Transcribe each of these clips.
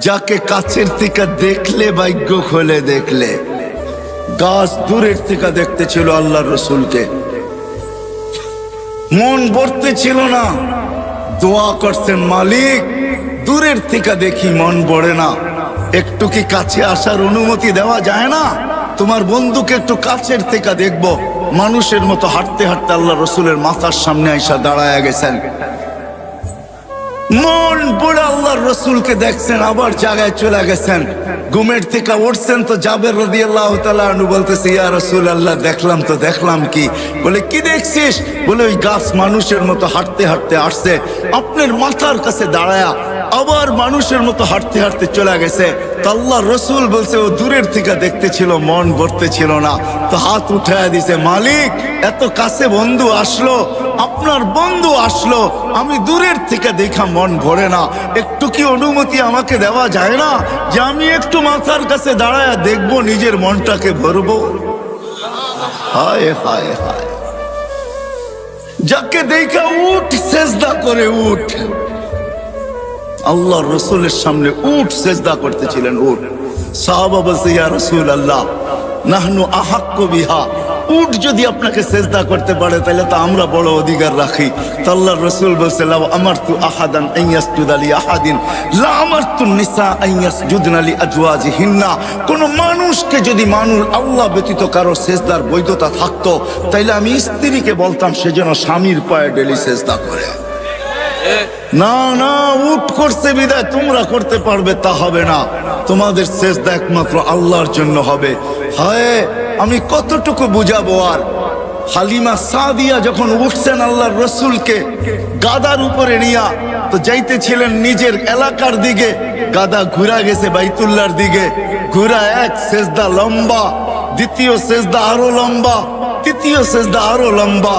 যাকে কাছের থেকে দেখলে ভাগ্য খোলে, দেখলে গাছ দূরের থেকে দেখতে ছিল আল্লাহ রসুলকে, মন ভরতে ছিল না, দোয়া করছেন মালিক দূরের থেকে দেখি মন ভরে না, একটু কি কাছে আসার অনুমতি দেওয়া যায় না? তোমার বন্ধুকে একটু কাছের থেকে দেখবো। মানুষের মতো হাঁটতে হাঁটতে আল্লাহ রসুলের মাথার সামনে আইসা দাঁড়ায় গেছেন, মন পড়ে আল্লাহর রসুলকে দেখছেন, আবার জায়গায় চলে গেছেন। ঘুমের থেকে উঠছেন তো জাবের রাদিয়াল্লাহু তাআলা আনহু বলতেছে, ইয়া রাসূলুল্লাহ দেখলাম তো দেখলাম কি? বলে কি দেখছিস? বলে ওই গাছ মানুষের মতো হাঁটতে হাঁটতে আসছে, আপনার মাথার কাছে দাঁড়ায়া আবার মানুষের মতো হাঁটতে হাঁটতে চলে গেছে। তো আল্লাহ রসুল বলছে ও দূরের থেকে দেখতে ছিল, মন ভরতে ছিল না, তো হাত উঠায় দিছে, মালিক এত কাছে বন্ধু আসলো, আপনার বন্ধু আসলো, আমি দূরের থেকে দেখা মন ভরে না, একটু কি অনুমতি আমাকে দেওয়া যায় না যে আমি একটু মাথার কাছে দাঁড়ায় দেখবো, নিজের মনটাকে ভরবো? হায় হায় হায়, যাকে দেখা উঠ সেজদা করে উঠ, আল্লাহ রসুলের সামনে উঠ সেজদা করতেছিলেন, উঠ। সাহাবা বলছে, ইয়া রাসূলুল্লাহ নাহনু আহাক্কু বিহা, উঠ যদি আপনাকে সেজদা করতে পারে তাহলে তো আমরা বড় অধিকার রাখি। তো আল্লাহর রাসূল বলছে, লাউ আমারতু আহাদান আন ইয়াসজুদা লি আহাদিন লা আমারতু নিসা আন ইয়াসজুদনা লি আজওয়াজিহিন্না, কোন মানুষকে যদি আল্লাহ ব্যতীত কারো সেজদার বৈধতা থাকতো তাইলে আমি স্ত্রীকে বলতাম সে যেন স্বামীর পায়ে ডেলি সেজদা করে। না না, উঠ করছে বিদায় তোমরা করতে পারবে তা হবে না, তোমাদের সেজদা একমাত্র আল্লাহর জন্য হবে। হায় আমি কতটুকু বুঝাবো আর। হালিমা সাদিয়া যখন উঠছেন আল্লাহর রসুলকে গাদার উপরে নিয়া, তো যাইতেছিলেন নিজের এলাকার দিকে, গাদা ঘুরা গেছে বাইতুল্লাহর দিকে, ঘুরা এক সেজদা লম্বা, দ্বিতীয় সেজদা আরো লম্বা, তৃতীয় সেজদা আরো লম্বা।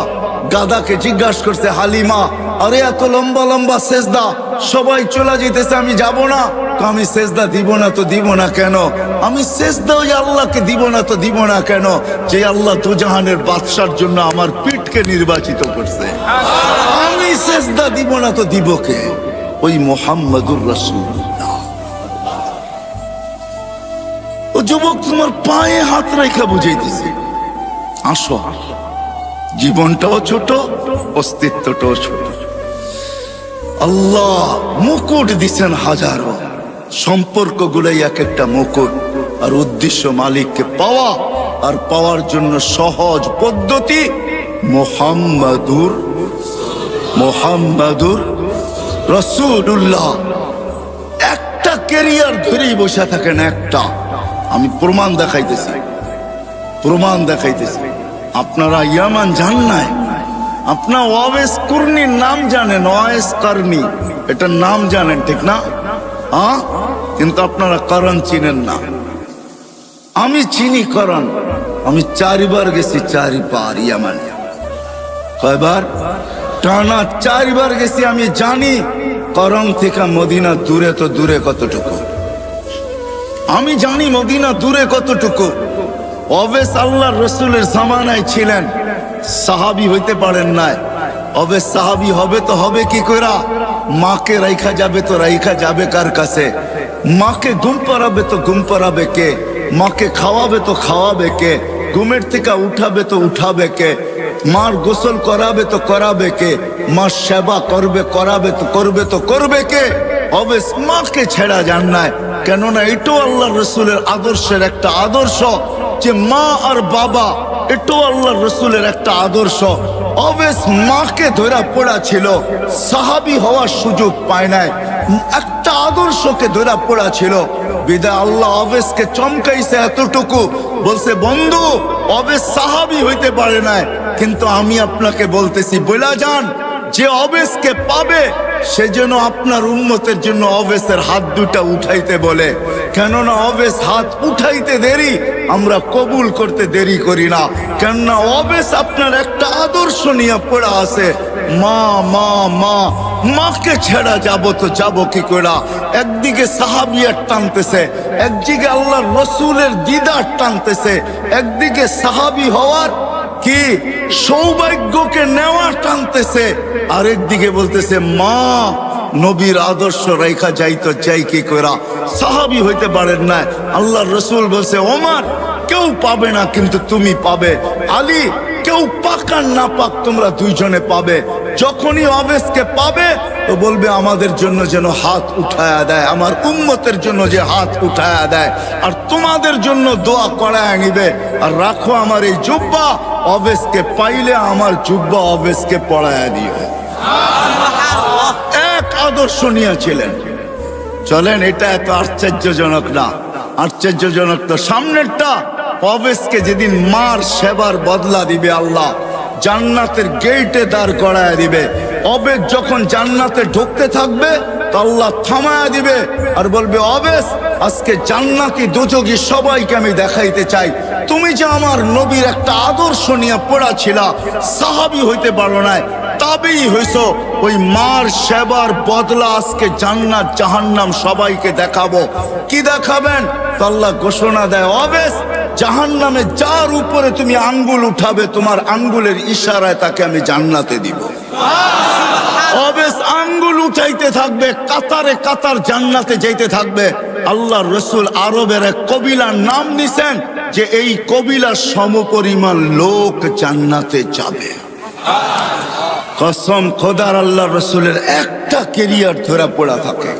গাদাকে জিজ্ঞাসা করছে হালিমা, আরে এত লম্বা লম্বা সেজদা, সবাই চলে যেতেছে, আমি যাব না। আমি সেজদা দিব না তো দিব না কেন? আমি সেজদা ওই আল্লাহকে দিব না তো দিব না কেন যে আল্লাহ দুজাহানের বাদশার জন্য আমার পিঠকে নির্বাচিত করছে। আমি সেজদা দিব না তো দিব কে? ওই মুহাম্মাদুর রাসূলুল্লাহ। ও যুবক, তোমার পায়ে হাত রেখা বুঝাইতেছি, আসো, জীবনটাও ছোট, অস্তিত্বটাও ছোট। আল্লাহ মুকুট দিছেন হাজারো, সম্পর্কগুলাই এক একটা মুকুট, আর উদ্দেশ্য মালিককে পাওয়া, আর পাওয়ার জন্য সহজ পদ্ধতি মুহাম্মাদুর রাসূলুল্লাহ। একটা ক্যারিয়ার ধরেই বসে থাকেন, একটা। আমি প্রমাণ দেখাইতেছি। আপনারা ইয়ামান যান নাই, আপনার ওয়াইস কুরনির নাম জানেন, ওয়াইস কারনি এটার নাম জানেন, ঠিক না? কিন্তু আপনারা করণ চিনেন না। আমি চিনি করণ, আমি 4 বার গেছি, 4 বার ইয়ামান। কয়বার? টানা 4 বার গেছি। আমি জানি করণ থেকে মদিনা দূরে তো দূরে কতটুকু, আমি জানি মদিনা দূরে কতটুকু। অবেস আল্লাহর রসুলের জামানায় ছিলেন, সাহাবী হইতে পারেন নাই। অবেস সাহাবী হবে তো হবে কি কইরা? মাকে রাইখা যাবে তো রাইখা যাবে কার কাছে? মাকে ঘুম পাড়াবে তো ঘুম পাড়াবে কে? মাকে খাওয়াবে তো খাওয়াবে কে? ঘুমের থেকে উঠাবে তো উঠাবে কে? মার গোসল করাবে তো করাবে কে? মার সেবা করবে কে? অবেস মাকে ছেড়া যান নাই, কেননা এটাও আল্লাহর রসুলের আদর্শের একটা আদর্শ যে মা আর বাবা, এটাও আল্লাহর রসুলের একটা আদর্শ। অবেস মাকে ধরা পড়া ছিল, সাহাবী হওয়ার সুযোগ পায় নাই, একটা আদর্শকে ধরা পড়া ছিল। বিদায় আল্লাহ অবেসকে চমকাইছে এতটুকু, বলছে বন্ধু অবেস সাহাবী হইতে পারে নাই, কিন্তু আমি আপনাকে বলতেছি বইলা যান, যে অবেসকে পাবে সে যেন আপনার উম্মতের জন্য অবেসের হাত দুটা উঠাইতে বলে, কেননা অবেস হাত উঠাইতে দেরি, আমরা কবুল করতে দেরি করি না। কেননা অবেস আপনার একটা আদর্শ নিয়ে পড়া আছে, মা মা মা, মাকে ছেড়া যাব তো যাব কি করে? একদিকে সাহাবিয়ার টানতেছে, একদিকে আল্লাহর রসুলের দিদার টানতেছে, একদিকে সাহাবী হওয়ার কি সৌভাগ্যকে নেওয়া টানতেছে, আরেকদিকে বলতেছে মা নবীর আদর্শ রেখা যাইতো যাই কি কইরা সাহাবী হইতে পারেন না। আল্লাহর রাসূল বলছে ওমর কেউ পাবে না কিন্তু তুমি পাবে, আলী কেউ পাক আর না পাক তোমরা দুইজনে পাবে। যখনই অবেশকে পাবে তো বলবে আমাদের জন্য যেন হাত উঠায়া দেয়, আমার উম্মতের জন্য যে হাত উঠায়া দেয়, আর তোমাদের জন্য দোয়া করায় নিবে। আর রাখো আমার এই জুব্বা, অবেশকে পাইলে আমার জুব্বা অবেশকে পড়ায়া দিও। এক আদর্শ নিয়েছিলেন। চলেন, এটা এত আশ্চর্যজনক না। আশ্চর্যজনক তো সামনেরটা। অবেশকে যেদিন মার সেবার বদলা দিবে আল্লাহ, জান্নাতের গেটে দাঁড় করায় দিবে। অবেশ যখন জান্নাতে ঢুকতে থাকবে তো আল্লাহ থামায়া দিবে আর বলবে অবেশ আজকে জান্নাতি দোজখী সবাইকে আমি দেখাইতে চাই, তুমি যে আমার নবীর একটা আদর্শ নিয়ে পড়া ছিলা, সাহাবী হইতে পারো নাই, তাবেই হইছো, ওই মার সেবার বদলা আজকে জান্নাত জাহান্নাম সবাইকে দেখাবো। কি দেখাবেন? তো আল্লাহ ঘোষণা দেয় অবেশ জাহান্নামে যার উপরে তুমি আঙ্গুল উঠাবে তোমার আঙ্গুলের ইশারায় তাকে আমি জান্নাতে দিব। অবেশ আঙ্গুল উঠাইতে থাকবে, কাতারে কাতার জান্নাতে যাইতে থাকবে। আল্লাহর রাসূল আরবের এক কবিলার নাম নিছেন যে এই কবিলার সমপরিমাণ লোক জান্নাতে যাবে। কসম খোদার, আল্লাহর রাসূলের একটা ক্যারিয়ার ধরা পড়া থাকে,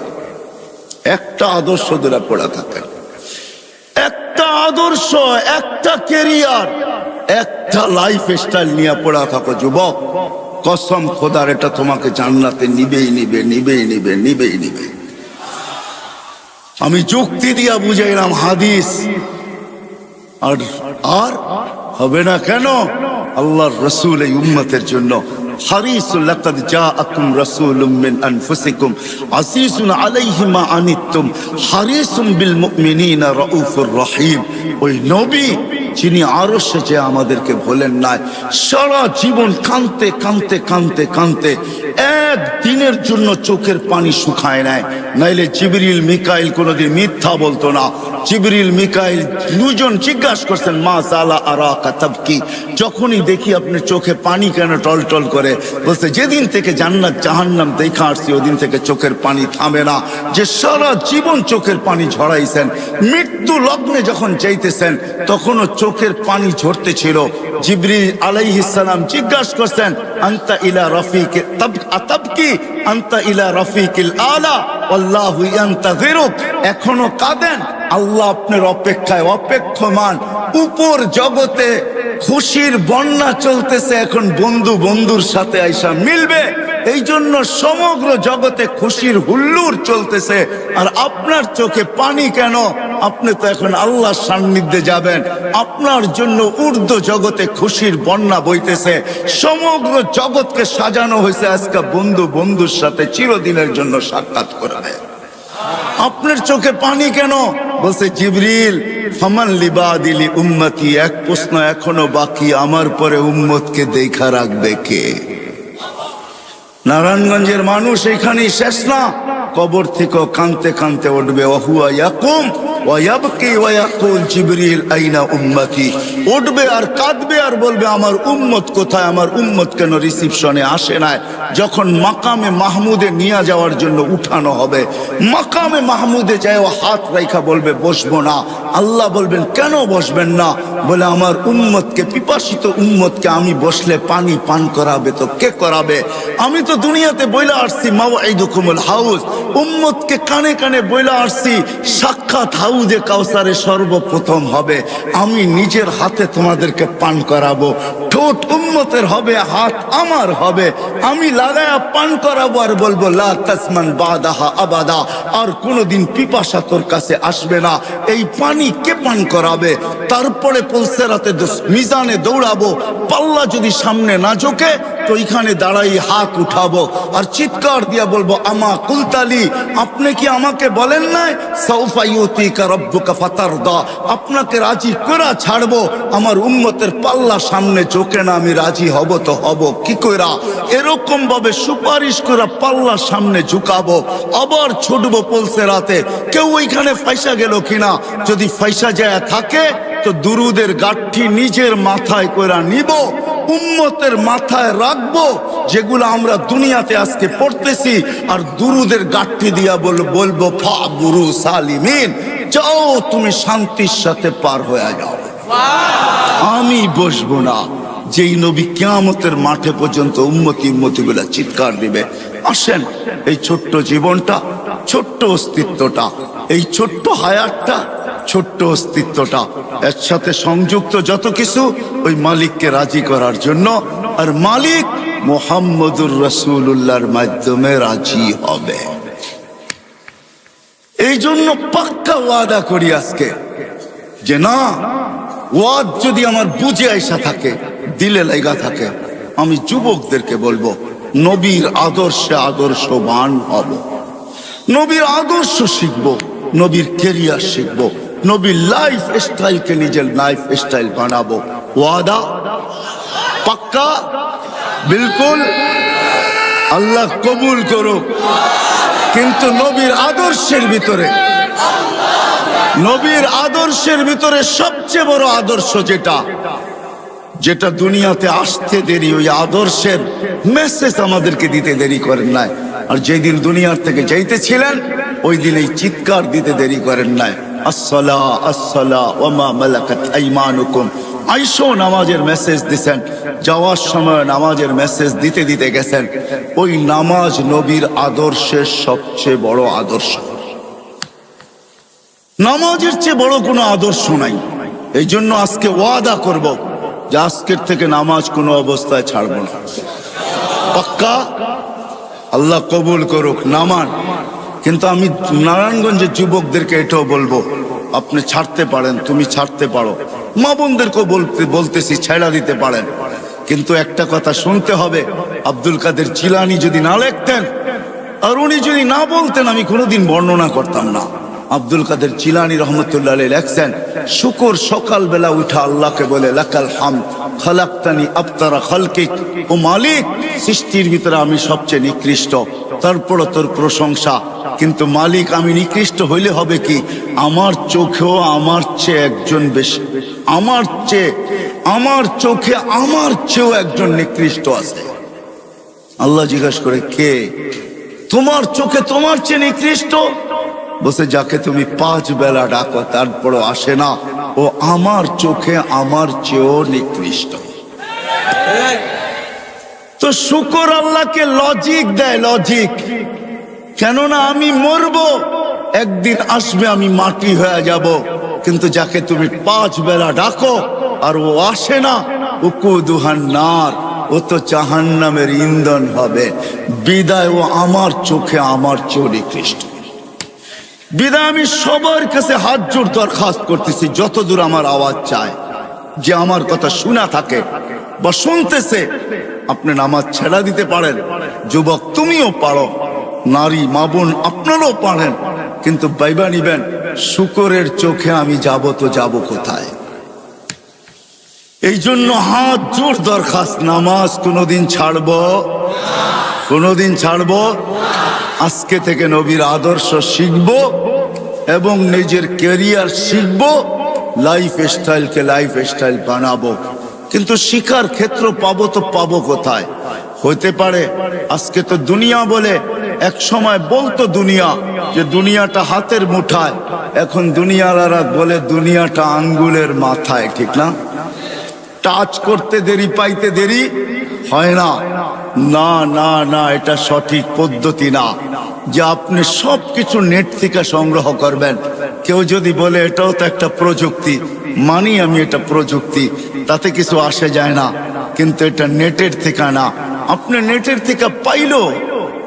একটা আদর্শ ধরা পড়া থাকে, একটা আদর্শ, একটা ক্যারিয়ার, একটা লাইফ স্টাইল নিয়ে পড়া থাকো যুবক। কসম খোদার, এটা তোমাকে জান্নাতে নিবেই নিবে, নিবেই নিবে, নিবেই নিবে। আমি যুক্তি দিয়া বুঝাইলাম হাদিস, আর আর হবে না কেন? আল্লাহর রাসূল এই উম্মতের জন্য হারিসুল লাকাদ জাআকুম রাসূলুম মিন আনফুসিকুম আজিজুন আলাইহি মা আনিতুম হারিসুম বিল মুমিনিনা রাউফুর রহিম। ওই নবী যিনি আরশে যে আমাদেরকে বলেন নাই, সারা জীবন কাঁদতে কাঁদতে কাঁদতে কাঁদতে একদিনের জন্য চোখের পানি শুকায় নাই। নাইলে জিবরিল মিকাইল কোনোদিন মিথ্যা বলতো না। জিবরিল মিকাইল দুজন জিজ্ঞাসা করছেন মা জালা আরাকা তাবকি, যখনই দেখি আপনার চোখে পানি কেন টলটল করে? বলছে যেদিন থেকে জান্নাত জাহান্নাম দেখা আসছি ওদিন থেকে চোখের পানি থামে না। যে সারা জীবন চোখের পানি ঝরাইছেন, মৃত্যু লগ্নে যখন যাইতেছেন তখনও চোখের পানি ঝরতে ছিল। জিবরিল আলাইহিস সালাম জিজ্ঞাসা করছেন আনতা ইলা রাফিক তাবকি আনতা ইলা রাফিকিল আলা আল্লাহু ইয়ান্তাযিরুক, এখনো কাঁদেন? আল্লাহ আপনার অপেক্ষায় অপেক্ষমান। উপর জগতে খুশির বন্যা চলতেছে, এখন বন্ধু বন্ধুর সাথে আইসা মিলবে, এই জন্য সমগ্র জগতে খুশির হুল্লোড় চলতেছে। আর আপনার চোখে পানি কেন? আপনি তো এখন আল্লাহর সান্নিধ্যে যাবেন, আপনার জন্য ঊর্ধ্ব জগতে খুশির বন্যা বইতেছে। সমগ্র জগৎকে সাজানো হয়েছে আজকে বন্ধু বন্ধুর সাথে চিরদিনের জন্য সাক্ষাৎ করাবে। আপনার চোখে পানি কেন? বলছে জিবরিল ফামান লিবাদিলি উম্মতি, এক প্রশ্ন এখনো বাকি, আমার পরে উম্মতকে দেখা রাখবে কে? নারায়ণগঞ্জের মানুষ এখানেই শেষ না, কবর থেকে কানতে কানতে উঠবে ওহুয়া ইয়াকুম ওয়া ইয়াবকি ওয়া ইয়াকুল জিবরিল আইনা উম্মতি, উঠবে আর কাঁদবে আর বলবে আমার উম্মত কোথায়, আমার উম্মত কেন রিসিপশনে আসে নাই? যখন মাকামে মাহমুদে নিয়ে যাওয়ার জন্য উঠানো হবে, মাকামে মাহমুদে যায় ও হাত রাইখা বলবে বসবো না। আল্লাহ বলবেন কেন বসবেন না? বলে আমার উম্মতকে, পিপাসিত উম্মতকে আমি বসলে পানি পান করাবে তো কে করাবে? আমি তো দুনিয়াতে বইলা আসছি মাওয়াইদুকুমুল হাউজ, উম্মতকে কানে কানে বইলা আসছি সাক্ষাৎ হাউজে কাউসারে সর্বপ্রথম হবে, আমি নিজের হাতে তোমাদেরকে পান করাবো। ঠোঁট উম্মতের হবে, হাত আমার হবে, আমি লাগায়া পান করাবো আর বলবো লা তাসমান বাদাহা আবাদা, আর কোনোদিন পিপাসা তোর কাছে আসবে না। এই পানি কে পান করাবে? তারপরে পুলসেরাতে মিজানে দৌড়াবো, পাল্লা যদি সামনে না ঝোঁকে তো এখানে দাঁড়াই হাত উঠাবো আর চিৎকার দিয়া বলবো আমা কুলতালি, আপনি কি আমাকে বলেন নাই সাউফা ইউতিকা রাব্বুকা ফাতারদা, আপনাকে রাজি করা ছাড়বো। আমার উম্মতের পাল্লা সামনে চোখে না, আমি রাজি হব তো হব কি কইরা? এরকম ভাবে সুপারিশ করা পাল্লা সামনে ঝুঁকাবো, আবার ছুটবো পুলসেরাতে। কেউ ওইখানে ফাইসা গেল কিনা? যদি ফাইসা যায় থাকে তো দুরুদের গাঠি নিজের মাথায় কইরা নিব, উম্মতের মাথায় রাখবো, যেগুলো আমরা দুনিয়াতে আজকে পড়তেছি, আর দুরুদের গাঠি দিয়া বলবো ফা বুরু সালিমিন, যাও তুমি শান্তির সাথে পার হয়ে যাও। আমি বসবো না। যেই নবী কিয়ামতের মাঠে পর্যন্ত উম্মতি গুলা চিৎকার দিবে। আসেন, এই ছোট্ট জীবনটা, ছোট্ট অস্তিত্বটা, এই ছোট্ট হায়াতটা, ছোট্ট অস্তিত্বটা, এর সাথে সংযুক্ত যত কিছু ওই মালিককে রাজি করার জন্য, আর মালিক মুহাম্মদুর রাসূলুল্লাহর মাধ্যমে রাজি হবে। এই জন্য পাক্কা ওয়াদা করি আজকে যে না, ওয়াদ যদি আমার বুঝে আইসা থাকে, দিলে লাগা থাকে, আমি যুবকদেরকে বলবো নবীর আদর্শে আদর্শবান হব, নবীর আদর্শ শিখবো, নবীর কেরিয়ার শিখবো, নবীর লাইফ স্টাইলকে নিজের লাইফ স্টাইল বানাবো। ওয়াদা পাক্কা? বিলকুল। আল্লাহ কবুল করুক। কিন্তু নবীর আদর্শের ভিতরে, নবীর আদর্শের ভিতরে সবচেয়ে বড় আদর্শ যেটা দুনিয়াতে আসতে দেরি, ওই আদর্শের মেসেজ আমাদেরকে দিতে দেরি করেন নাই। আর যেদিন দুনিয়ার থেকে যাইতেছিলেন ওই দিন এই চিৎকার দিতে দেরি করেন নাই, আসসালা আসসালা ওয়া মা মালাকাত আইমানুকুম। আইসো নামাজের মেসেজ দিছেন, যাওয়ার সময় নামাজের মেসেজ দিতে দিতে গেছেন। ওই নামাজ নবীর আদর্শের সবচেয়ে বড় আদর্শ। নামাজের চেয়ে বড় কোনো আদর্শ নাই। এই জন্য আজকে ওয়াদা করব যে আজকের থেকে নামাজ কোনো অবস্থায় ছাড়ব না। পাক্কা? আল্লাহ কবুল করুক। নামান। কিন্তু আমি নারায়ণগঞ্জের যুবকদেরকে এটাও বলবো, আপনি ছাড়তে পারেন, তুমি ছাড়তে পারো, মা বোনদেরকেও বলতেছি ছেড়া দিতে পারেন, কিন্তু একটা কথা শুনতে হবে, আব্দুল কাদের জিলানী যদি না লিখতেন আর উনি যদি না বলতেন, আমি কোনোদিন বর্ণনা করতাম না। আব্দুল কাদের জিলানী রহমতুল্লাহ আলাইহি লেখছেন, শুকর সকালবেলা উঠা আল্লাহকে বলে লাকাল হামদ খালাকতানি আবতারা খালকিক, ও মালিক সৃষ্টির ভিতরে আমি সবচেয়ে নিকৃষ্ট, তারপর তোর প্রশংসা। কিন্তু মালিক আমি নিকৃষ্ট হইলে হবে কি, আমার চোখেও আমার চেয়ে একজন বেশি, আমার চোখে আমার চেয়েও একজন নিকৃষ্ট আছে। আল্লাহ জিজ্ঞাসা করে, কে? তোমার চোখে তোমার চেয়ে নিকৃষ্ট? বসে যাকে তুমি 5 বেলা ডাকো তারপরও আসে না, ও আমার চোখে আমার চেয়েও নিকৃষ্ট। তো শুকর আল্লাহকে লজিক দেয়, লজিক। কেননা আমি মরবো, একদিন আসবে আমি মাটি হয়ে যাব, কিন্তু যাকে তুমি 5 বেলা ডাকো আর ও আসে না, উকুদুহান নার, ও তো জাহান্নামের ইন্ধন হবে। বিদায় ও আমার চোখে আমার চেয়েও নিকৃষ্ট। বিদায় আমি সবার কাছে হাত জোড় দরখাস্ত করতেছি, যতদূর আমার আওয়াজ চায়, যে আমার কথা শোনা থাকে বা শুনতেছে, আপনি নামাজ ছেড়া দিতে পারেন। যুবক তুমিও পারো, নারী মা বোন আপনারাও পারেন, কিন্তু বাইবা নিবেন, শুকরের চোখে আমি যাব তো যাব কোথায়? এই জন্য হাত জোড় দরখাস্ত, নামাজ কোনোদিন ছাড়বো, কোনোদিন ছাড়বো। আজকে থেকে নবীর আদর্শ শিখবো এবং নিজের ক্যারিয়ার শিখবো, লাইফ স্টাইলকে লাইফ স্টাইল বানাবো। কিন্তু শিখার ক্ষেত্র পাবো তো পাবো কোথায়? হতে পারে আজকে তো দুনিয়া বলে, এক সময় বলতো দুনিয়া যে দুনিয়াটা হাতের মুঠায়, এখন দুনিয়ালারা বলে দুনিয়াটা আঙ্গুলের মাথায়, ঠিক না? টাচ করতে দেরি, পাইতে দেরি হয় না। না না না, এটা সঠিক পদ্ধতি না যে আপনি সবকিছু নেট থেকে সংগ্রহ করবেন। কেউ যদি বলে এটাও তো একটা প্রযুক্তি, মানি আমি এটা প্রযুক্তি, তাতে কিছু আসে যায় না, কিন্তু এটা নেটের থেকে না। আপনি নেটের থেকে পাইলো,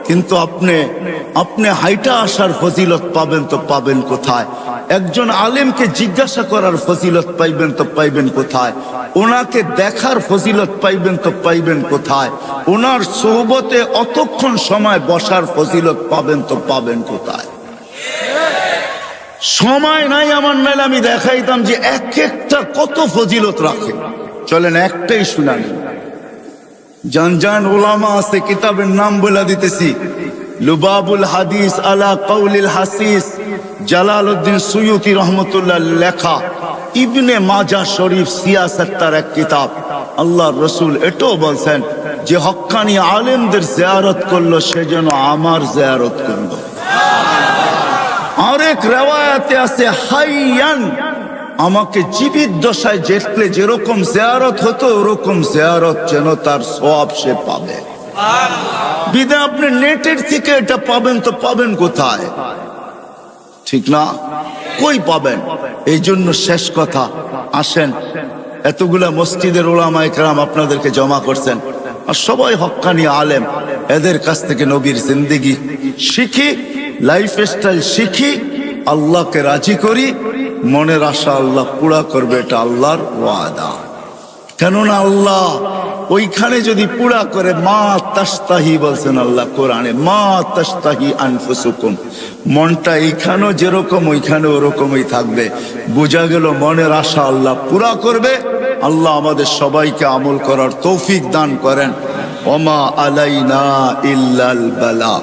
কিন্তু আপনি হাইটা আসার ফজিলত পাবেন তো পাবেন কোথায়? একজন আলেমকে জিজ্ঞাসা করার ফজিলত পাইবেন তো পাইবেন কোথায়? ওনাকে দেখার ফজিলত পাইবেন তো পাইবেন কোথায়? ওনার সোহবতে অতক্ষণ সময় বসার ফজিলত পাবেন তো পাবেন কোথায়? সময় নাই আমার, নাইলে আমি দেখাইতাম যে এক একটা কত ফজিলত রাখে। চলেন একটাই শুনানি। জান ওলামা আছে, কিতাবের নাম বলে দিতেছি, লুবাবুল হাদিস আলা কাউলিল হাসিস, জালালউদ্দিন সুয়ুতি রহমতুল্লাহ লেখা, ইবনে মাজাহ শরীফ সিয়াসাত, তার এক কিতাব। আল্লাহর রসুল এটাও বলছেন যে হক্কানি আলেমদের জিয়ারত করলো সে যেন আমার জিয়ারত করলো। আরেক রিওয়ায়াতে আছে হাইয়ান, আমাকে জীবিত দশায় দেখলে যেরকম জিয়ারত হতো ওরকম জিয়ারত যেন তার সওয়াব সে পাবে। বিদা আপনি নেটের থেকে এটা পাবেন তো পাবেন কোথায়? ঠিক না? কই পাবেন? এই জন্য শেষ কথা, আসেন এতগুলা মসজিদের উলামায়ে কেরাম আপনাদেরকে জমা করছেন আর সবাই হক্কানি আলেম, এদের কাছ থেকে নবীর জিন্দেগি শিখি, লাইফ স্টাইল শিখি, আল্লাহকে রাজি করি, মনের আশা আল্লাহ পুরা করবে, এটা আল্লাহর ওয়াদা। কেননা আল্লাহ ওইখানে যদি পুরা করে, মা তাস্তাহি বলছেন আল্লাহ কোরআনে, মা তাস্তাহি আনফুসুকুম, মনটা এইখানেও যেরকম ওইখানে ওরকমই থাকবে। বোঝা গেল মনের আশা আল্লাহ পুরা করবে। আল্লাহ আমাদের সবাইকে আমল করার তৌফিক দান করেন। ওমা আলাইনা ইল্লাল বালা।